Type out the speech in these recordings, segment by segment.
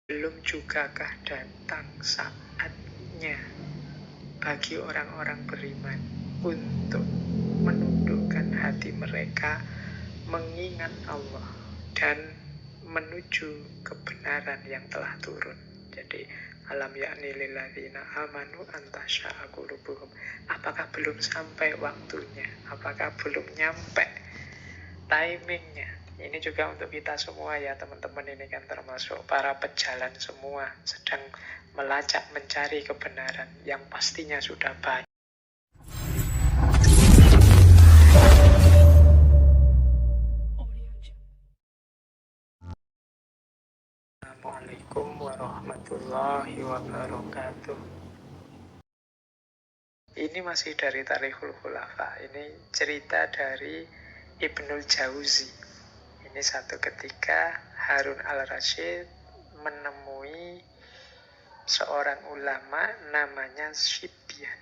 Belum jugakah datang saatnya bagi orang-orang beriman untuk menundukkan hati mereka, mengingat Allah dan menuju kebenaran yang telah turun. Jadi alam ya'ni lilladzina amanu antasya'a qulubuhum. Apakah belum sampai waktunya? Apakah belum nyampe timingnya? Ini juga untuk kita semua ya teman-teman. Ini kan termasuk para pejalan semua, sedang melacak mencari kebenaran yang pastinya sudah banyak. Assalamualaikum warahmatullahi wabarakatuh. Ini masih dari Tarikhul Khulafa. Ini cerita dari Ibnul Jauzi. Ini satu ketika Harun al-Rasyid menemui seorang ulama namanya Syibyan.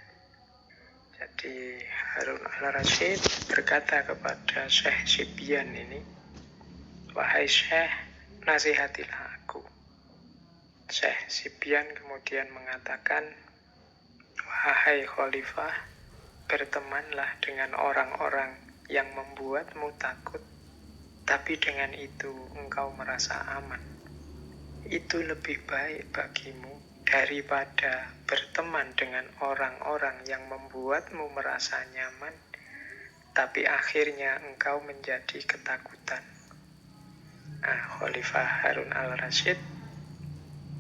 Jadi Harun al-Rasyid berkata kepada Syekh Syibyan ini, "Wahai Syekh, nasihatilah aku." Syekh Syibyan kemudian mengatakan, "Wahai Khalifah, bertemanlah dengan orang-orang yang membuatmu takut, tapi dengan itu engkau merasa aman. Itu lebih baik bagimu daripada berteman dengan orang-orang yang membuatmu merasa nyaman, tapi akhirnya engkau menjadi ketakutan." Nah, Khalifah Harun al-Rasyid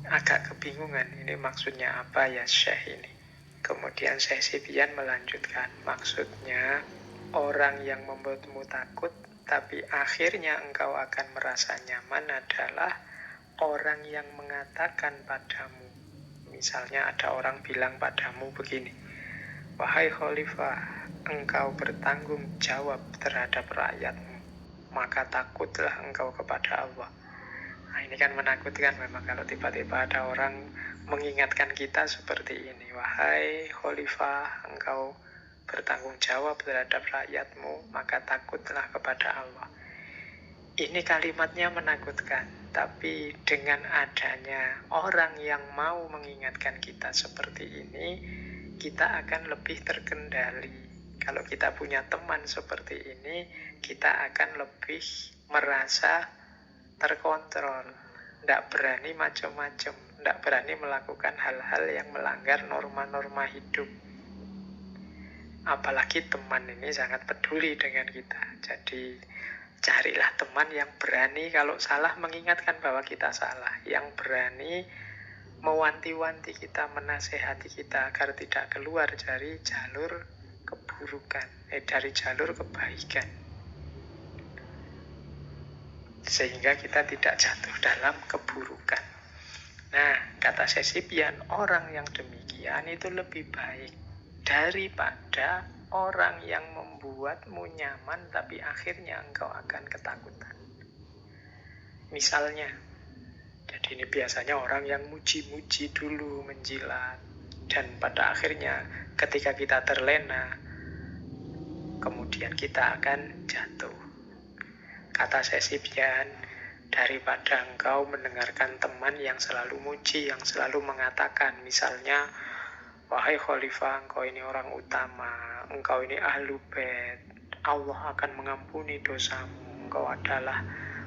agak kebingungan, ini maksudnya apa ya Syekh ini. Kemudian Syekh Syibyan melanjutkan, maksudnya orang yang membuatmu takut tapi akhirnya engkau akan merasa nyaman adalah orang yang mengatakan padamu, misalnya ada orang bilang padamu begini, "Wahai Khalifah, engkau bertanggung jawab terhadap rakyatmu, maka takutlah engkau kepada Allah." Nah, ini kan menakutkan memang kalau tiba-tiba ada orang mengingatkan kita seperti ini, "Wahai Khalifah, engkau bertanggung jawab terhadap rakyatmu, maka takutlah kepada Allah." Ini kalimatnya menakutkan, tapi dengan adanya orang yang mau mengingatkan kita seperti ini, kita akan lebih terkendali. Kalau kita punya teman seperti ini, kita akan lebih merasa terkontrol, tidak berani macam-macam, tidak berani melakukan hal-hal yang melanggar norma-norma hidup. Apalagi teman ini sangat peduli dengan kita. Jadi carilah teman yang berani kalau salah mengingatkan bahwa kita salah, yang berani mewanti-wanti kita, menasehati kita agar tidak keluar dari jalur keburukan, dari jalur kebaikan, sehingga kita tidak jatuh dalam keburukan. Nah, kata Syibyan, orang yang demikian itu lebih baik daripada orang yang membuatmu nyaman tapi akhirnya engkau akan ketakutan. Misalnya, jadi ini biasanya orang yang muji-muji dulu, menjilat, dan pada akhirnya ketika kita terlena, kemudian kita akan jatuh. Kata Syibyan, daripada engkau mendengarkan teman yang selalu muji, yang selalu mengatakan, misalnya, "Wahai Khalifah, engkau ini orang utama, engkau ini ahlu bait, Allah akan mengampuni dosamu, engkau adalah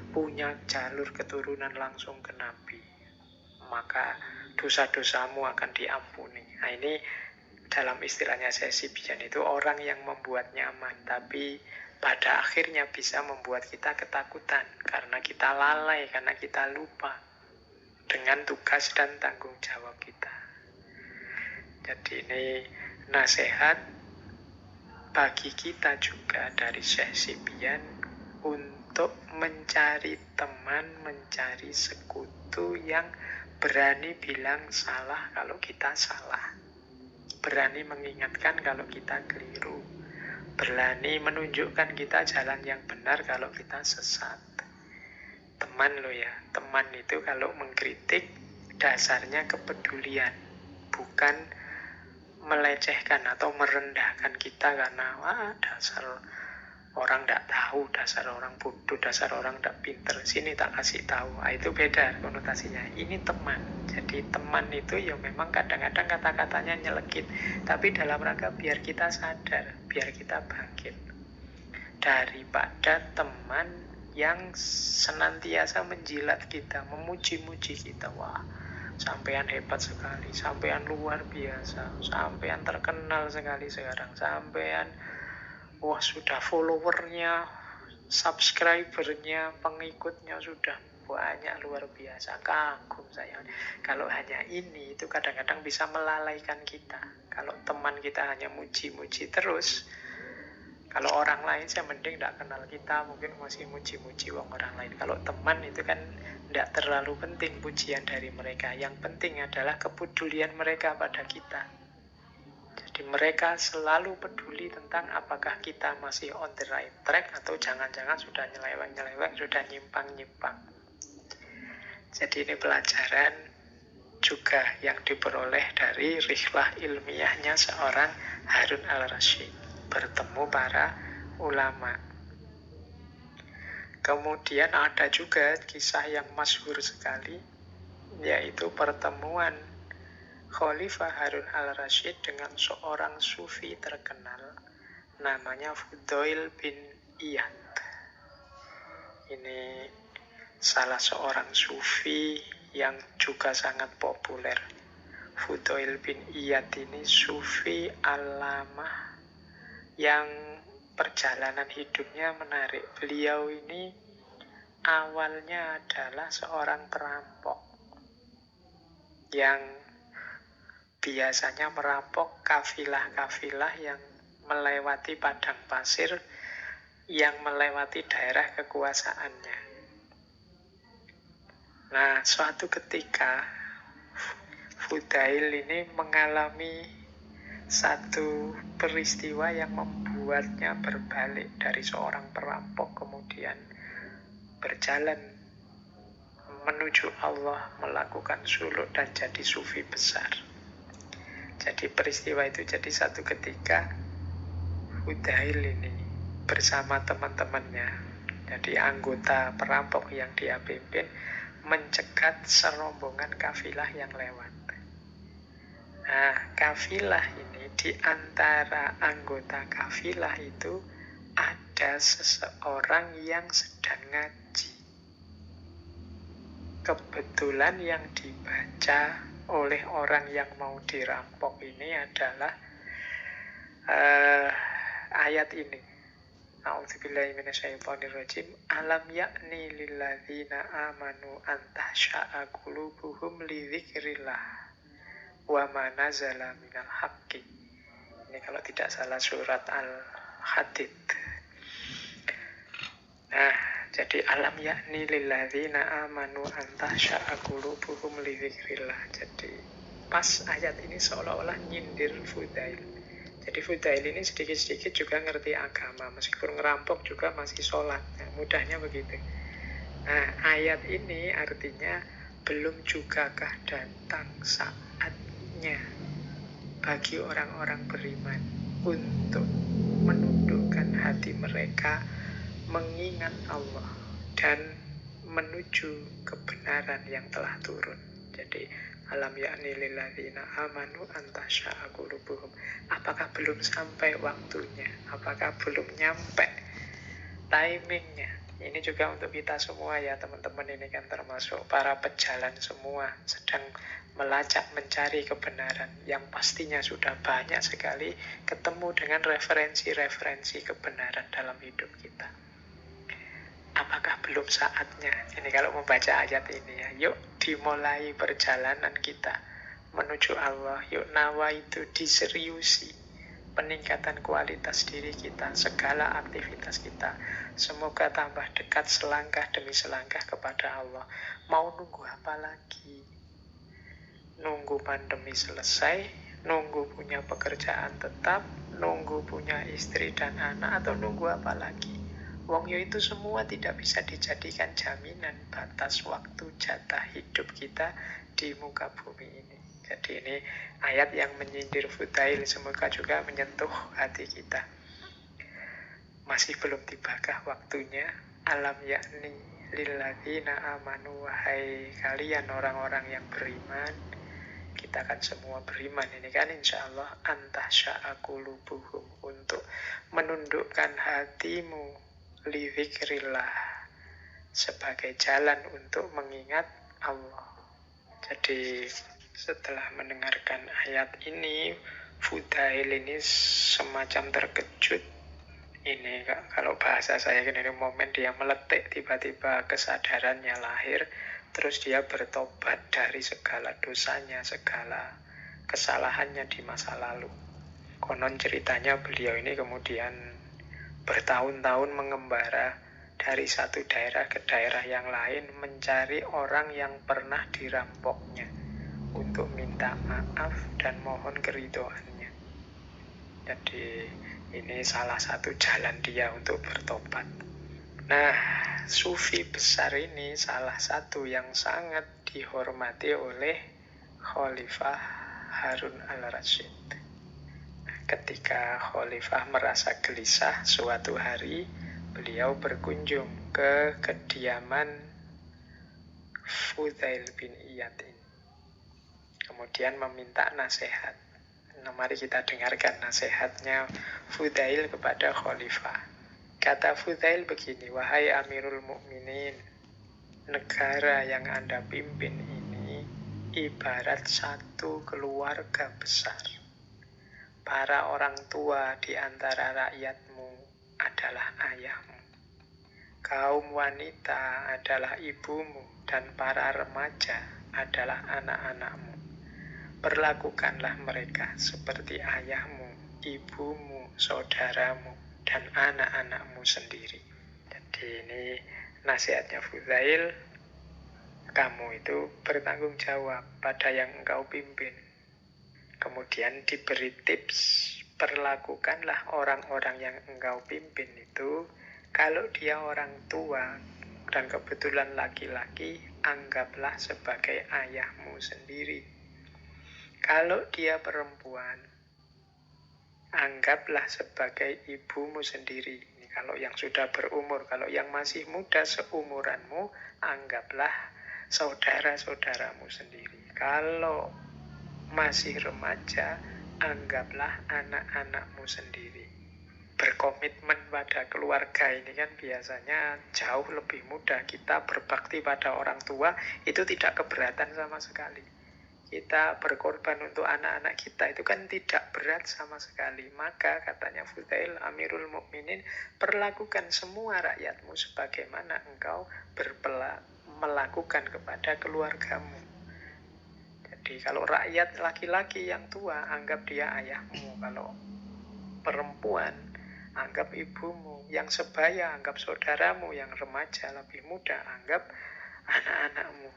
punya jalur keturunan langsung ke Nabi, maka dosa-dosamu akan diampuni." Nah, ini dalam istilahnya Syibyan itu orang yang membuat nyaman, tapi pada akhirnya bisa membuat kita ketakutan karena kita lalai, karena kita lupa dengan tugas dan tanggung jawab kita. Jadi ini nasihat bagi kita juga dari Syekh Syibyan untuk mencari teman, mencari sekutu yang berani bilang salah kalau kita salah, berani mengingatkan kalau kita keliru, berani menunjukkan kita jalan yang benar kalau kita sesat. Teman lo ya, teman itu kalau mengkritik dasarnya kepedulian, bukan melecehkan atau merendahkan kita karena wah dasar Orang tidak tahu, dasar orang bodoh, dasar orang tidak pinter, sini tak kasih tahu. Itu beda konotasinya. Ini teman. Jadi teman itu ya memang kadang-kadang kata-katanya nyelekit, tapi dalam rangka biar kita sadar, biar kita bangkit. Daripada teman yang senantiasa menjilat kita, memuji-muji kita. Wah, sampean hebat sekali, sampean luar biasa, sampean terkenal sekali sekarang, sampean wah sudah followernya, subscribernya, pengikutnya sudah banyak, luar biasa, kagum saya. Kalau hanya ini itu kadang-kadang bisa melalaikan kita. Kalau teman kita hanya muji-muji terus, kalau orang lain saya mending tidak kenal kita, mungkin masih muji-muji orang lain. Kalau teman itu kan tidak terlalu penting pujian dari mereka. Yang penting adalah kepedulian mereka pada kita. Jadi mereka selalu peduli tentang apakah kita masih on the right track atau jangan-jangan sudah nyeleweng-nyeleweng, sudah nyimpang-nyimpang. Jadi ini pelajaran juga yang diperoleh dari rihlah ilmiahnya seorang Harun al-Rasyid, bertemu para ulama. Kemudian ada juga kisah yang masyhur sekali, yaitu pertemuan Khalifah Harun al-Rasyid dengan seorang sufi terkenal namanya Fudail bin Iyad. Ini salah seorang sufi yang juga sangat populer. Fudail bin Iyad ini sufi alamah yang perjalanan hidupnya menarik. Beliau ini awalnya adalah seorang perampok yang biasanya merampok kafilah-kafilah yang melewati padang pasir, yang melewati daerah kekuasaannya. Nah, suatu ketika Fudail ini mengalami satu peristiwa yang membuatnya berbalik dari seorang perampok, kemudian berjalan menuju Allah, melakukan suluk dan jadi sufi besar. Jadi peristiwa itu jadi satu ketika Fudail ini bersama teman-temannya, jadi anggota perampok yang dia pimpin, mencegat serombongan kafilah yang lewat. Nah, kafilah ini, di antara anggota kafilah itu ada seseorang yang sedang ngaji. Kebetulan yang dibaca oleh orang yang mau dirampok ini adalah ayat ini. A'udzubillahi minasyaitonirrajim. Alam yakni lilladzina amanu an tahsya'a qulubuhum li dzikrillah wa ma nazala minal haqqi. Ini kalau tidak salah surat Al-Hadid. Nah, jadi alam yakni lilladzina amanu an tahsya'a qulubuhum li dzikrillah. Jadi pas ayat ini seolah-olah nyindir Fudail. Jadi Fudail ini sedikit-sedikit juga ngerti agama, meskipun ngerampok juga masih sholat. Nah, mudahnya begitu. Nah, ayat ini artinya belum jugakah datang saatnya bagi orang-orang beriman untuk menundukkan hati mereka, mengingat Allah dan menuju kebenaran yang telah turun. Jadi alam yakni lilladzina amanu an tasya'a qulubuhum. Apakah belum sampai waktunya? Apakah belum nyampe timingnya? Ini juga untuk kita semua ya teman-teman, ini kan termasuk para pejalan semua sedang melacak mencari kebenaran yang pastinya sudah banyak sekali ketemu dengan referensi-referensi kebenaran dalam hidup kita. Apakah belum saatnya? Ini kalau membaca ayat ini ya, yuk dimulai perjalanan kita menuju Allah. Yuk nawa itu diseriusi, peningkatan kualitas diri kita, segala aktivitas kita. Semoga tambah dekat selangkah demi selangkah kepada Allah. Mau nunggu apa lagi? Nunggu pandemi selesai, nunggu punya pekerjaan tetap, nunggu punya istri dan anak, atau nunggu apa lagi? Wong yo itu semua tidak bisa dijadikan jaminan batas waktu jatah hidup kita di muka bumi ini. Jadi ini ayat yang menyindir Fudail, semoga juga menyentuh hati kita. Masih belum tibakah waktunya? Alam yakni lilladzina amanu, wahai kalian orang-orang yang beriman. Kita kan semua beriman ini kan, insya Allah. Antah sya'akulubuhum, untuk menundukkan hatimu lidzikrillah, sebagai jalan untuk mengingat Allah. Jadi setelah mendengarkan ayat ini, Fudail ini semacam terkejut. Ini kalau bahasa saya ini momen dia meletik, tiba-tiba kesadarannya lahir, terus dia bertobat dari segala dosanya, segala kesalahannya di masa lalu. Konon ceritanya beliau ini kemudian bertahun-tahun mengembara dari satu daerah ke daerah yang lain, mencari orang yang pernah dirampoknya untuk minta maaf dan mohon keridhoannya. Jadi ini salah satu jalan dia untuk bertobat. Nah, sufi besar ini salah satu yang sangat dihormati oleh Khalifah Harun al-Rasyid. Ketika Khalifah merasa gelisah, suatu hari beliau berkunjung ke kediaman Fudail bin Iyad ini. Kemudian meminta nasihat. Nah, mari kita dengarkan nasihatnya Fudail kepada Khalifah. Kata Fudail begini, wahai Amirul Mukminin, negara yang Anda pimpin ini ibarat satu keluarga besar. Para orang tua di antara rakyatmu adalah ayahmu. Kaum wanita adalah ibumu, dan para remaja adalah anak-anakmu. Perlakukanlah mereka seperti ayahmu, ibumu, saudaramu, dan anak-anakmu sendiri. Jadi ini nasihatnya Fudail, kamu itu bertanggung jawab pada yang engkau pimpin. Kemudian diberi tips, perlakukanlah orang-orang yang engkau pimpin itu, kalau dia orang tua dan kebetulan laki-laki, anggaplah sebagai ayahmu sendiri. Kalau dia perempuan, anggaplah sebagai ibumu sendiri. Ini kalau yang sudah berumur. Kalau yang masih muda seumuranmu, anggaplah saudara-saudaramu sendiri. Kalau masih remaja, anggaplah anak-anakmu sendiri. Berkomitmen pada keluarga ini kan biasanya jauh lebih mudah. Kita berbakti pada orang tua itu tidak keberatan sama sekali. Kita berkorban untuk anak-anak kita itu kan tidak berat sama sekali. Maka katanya Fudail, Amirul Mukminin, perlakukan semua rakyatmu sebagaimana engkau melakukan kepada keluargamu. Jadi kalau rakyat laki-laki yang tua, anggap dia ayahmu. Kalau perempuan, anggap ibumu. Yang sebaya, anggap saudaramu. Yang remaja, lebih muda, anggap anak-anakmu.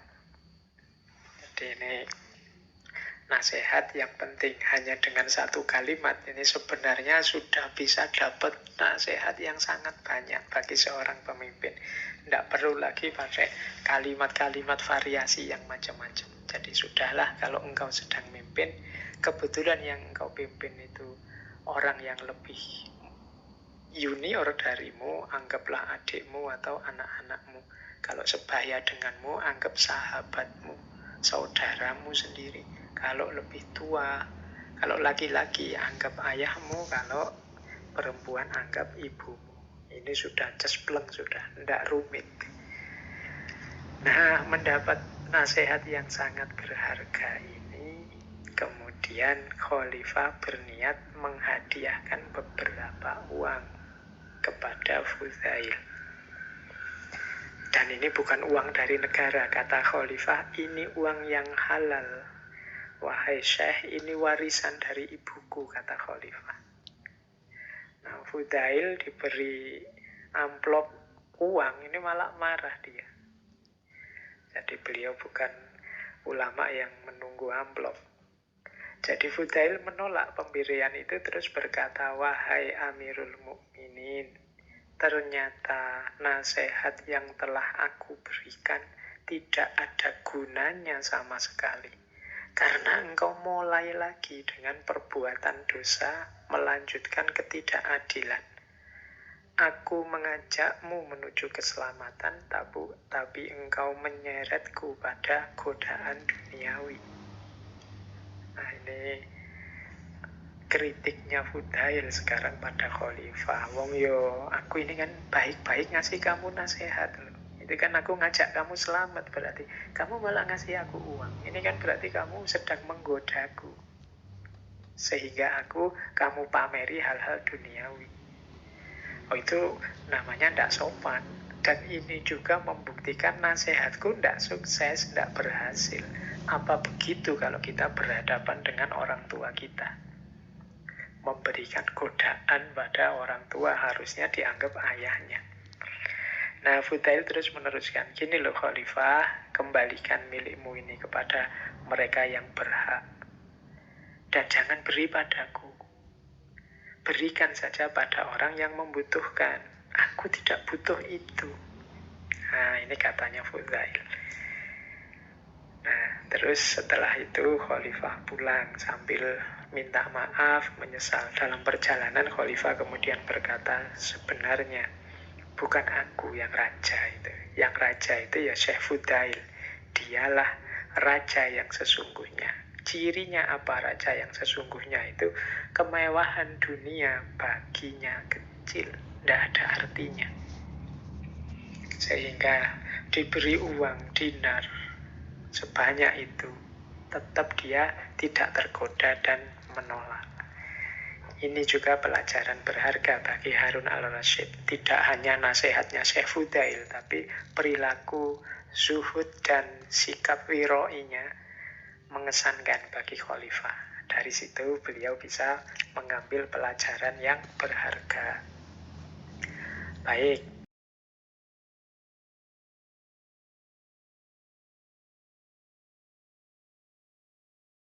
Jadi ini nasihat yang penting. Hanya dengan satu kalimat ini sebenarnya sudah bisa dapat nasihat yang sangat banyak bagi seorang pemimpin. Tidak perlu lagi pakai kalimat-kalimat variasi yang macam-macam. Jadi sudahlah, kalau engkau sedang mimpin, kebetulan yang engkau pimpin itu orang yang lebih junior darimu, anggaplah adikmu atau anak-anakmu. Kalau sebaya denganmu, anggap sahabatmu, saudaramu sendiri. Kalau lebih tua, kalau laki-laki anggap ayahmu, kalau perempuan anggap ibumu. Ini sudah cespleng, sudah tidak rumit. Nah, mendapat nasihat yang sangat berharga ini, kemudian Khalifah berniat menghadiahkan beberapa uang kepada Fudail. Dan ini bukan uang dari negara, kata Khalifah, ini uang yang halal. Wahai Syekh, ini warisan dari ibuku, kata Khalifah. Nah, Fudail diberi amplop uang, ini malah marah dia. Jadi beliau bukan ulama yang menunggu amplop. Jadi Fudail menolak pemberian itu, terus berkata, wahai Amirul Mukminin, ternyata nasihat yang telah aku berikan tidak ada gunanya sama sekali. Karena engkau mulai lagi dengan perbuatan dosa, melanjutkan ketidakadilan. Aku mengajakmu menuju keselamatan, tapi engkau menyeretku pada godaan duniawi. Nah, ini kritiknya Fudail sekarang pada Khalifah. Wong yo, aku ini kan baik-baik ngasih kamu nasihat loh. Itu kan aku ngajak kamu selamat, berarti kamu malah ngasih aku uang. Ini kan berarti kamu sedang menggodaku. Sehingga kamu pameri hal-hal duniawi. Oh, itu namanya tidak sopan. Dan ini juga membuktikan nasihatku tidak sukses, tidak berhasil. Apa begitu kalau kita berhadapan dengan orang tua kita? Memberikan godaan pada orang tua harusnya dianggap ayahnya. Nah, Fudail terus meneruskan, gini loh Khalifah, kembalikan milikmu ini kepada mereka yang berhak. Dan jangan beri padaku. Berikan saja pada orang yang membutuhkan. Aku tidak butuh itu. Nah, ini katanya Fudail. Nah, terus setelah itu Khalifah pulang sambil minta maaf, menyesal. Dalam perjalanan Khalifah kemudian berkata, sebenarnya bukan aku yang raja itu. Yang raja itu ya Syekh Fudail. Dialah raja yang sesungguhnya. Cirinya apa raja yang sesungguhnya itu? Kemewahan dunia baginya kecil, tidak ada artinya. Sehingga diberi uang dinar sebanyak itu, tetap dia tidak tergoda dan menolak. Ini juga pelajaran berharga bagi Harun al-Rasyid. Tidak hanya nasihatnya Syekh Fudail, tapi perilaku zuhud dan sikap wiro'inya mengesankan bagi Khalifah. Dari situ beliau bisa mengambil pelajaran yang berharga. Baik,